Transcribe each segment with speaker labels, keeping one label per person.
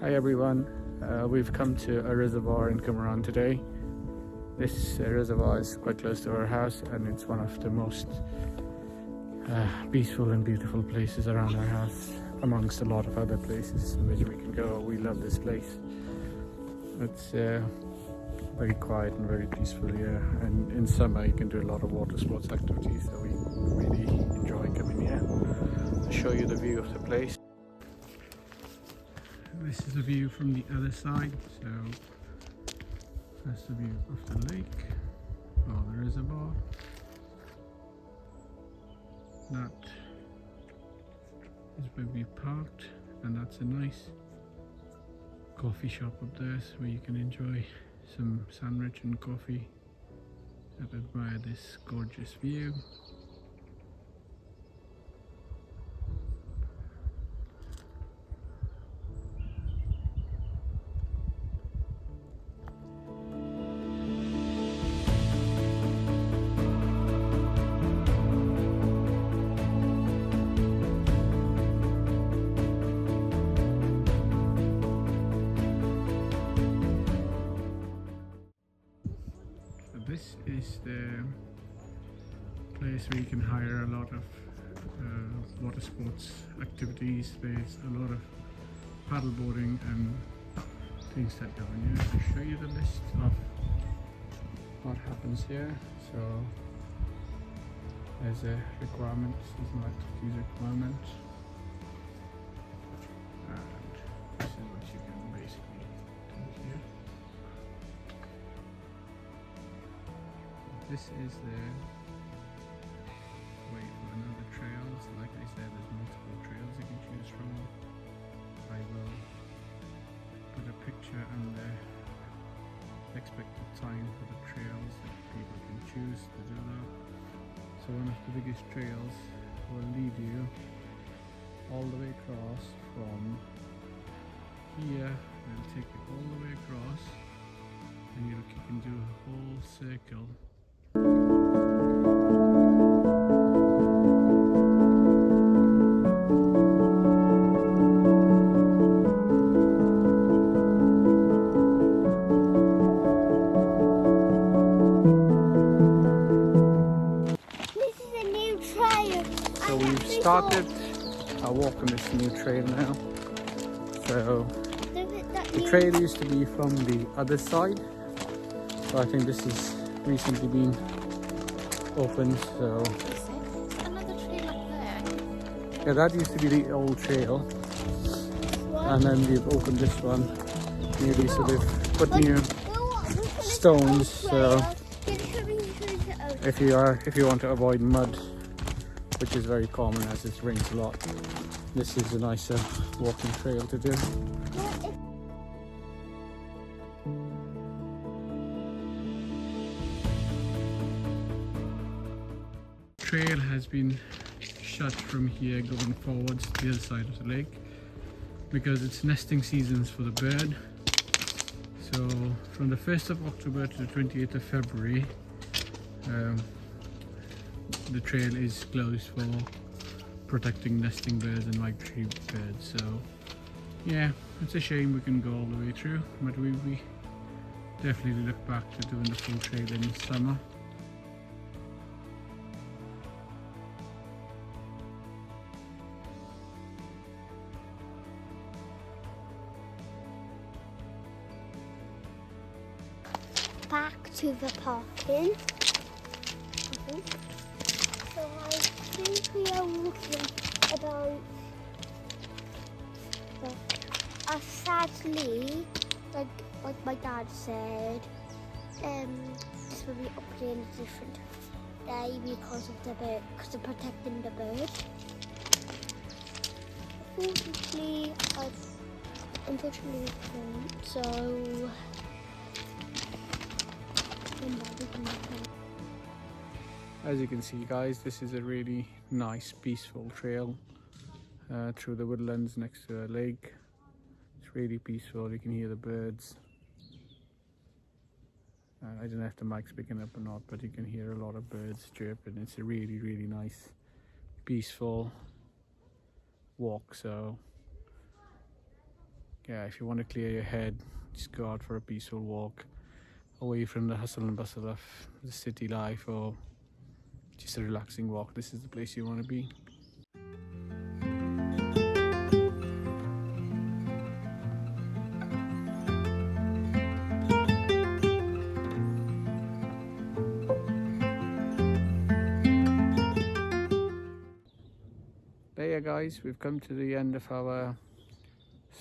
Speaker 1: Hi everyone, we've come to a reservoir in Cameron today. This reservoir is quite close to our house and it's one of the most peaceful and beautiful places around our house, amongst a lot of other places in which we can go. We love this place. It's very quiet and very peaceful here, and in summer you can do a lot of water sports activities, so we really enjoy coming here. I'll show you the view of the place. This is the view from the other side. So that's the view of the lake or the reservoir. That is where we parked, and that's a nice coffee shop up there, so where you can enjoy some sandwich and coffee and admire this gorgeous view. This is the place where you can hire a lot of water sports activities. There's a lot of paddleboarding and things that go in here. I'll show you the list of what happens here. So there's a requirement, this is an activities requirement, and this is what you can basically do here. This is the way for another trail. So like I said, there's multiple trails you can choose from. I will put a picture and the expected time for the trails that people can choose to do that. So one of the biggest trails will lead you all the way across from here. It'll take you all the way across, and you can do a whole circle.
Speaker 2: This is a new trail.
Speaker 1: So we've started our walk on this new trail now. So the trail used to be from the other side, so I think this has recently been opened. So
Speaker 2: Another trail up there.
Speaker 1: yeah, that used to be the old trail, and then we've opened this one newly. So they've put new stones. So if you want to avoid mud, which is very common as it rains a lot, this is a nicer walking trail to do. Trail has been shut from here going forwards to the other side of the lake because it's nesting seasons for the bird. So from the 1st of October to the 28th of February, the trail is closed for protecting nesting birds and migratory birds. So yeah, it's a shame we can go all the way through, but we definitely look back to doing the full trail in summer.
Speaker 2: Back to the parking. So I think we are walking about. Sadly, like my dad said, this will be updated a different day because of the bird, because of protecting the bird. Unfortunately, so.
Speaker 1: As you can see, guys, this is a really nice peaceful trail through the woodlands next to a lake. It's really peaceful. You can hear the birds. I don't know if the mic's picking up or not, but you can hear a lot of birds chirping. It's a really nice peaceful walk. So yeah, if you want to clear your head, just go out for a peaceful walk away from the hustle and bustle of the city life, or just a relaxing walk. This is the place you want to be. There you guys, we've come to the end of our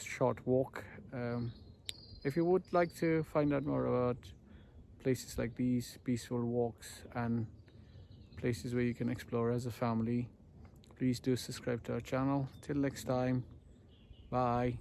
Speaker 1: short walk. If you would like to find out more about places like these, peaceful walks and places where you can explore as a family, please do subscribe to our channel. Till next time, bye.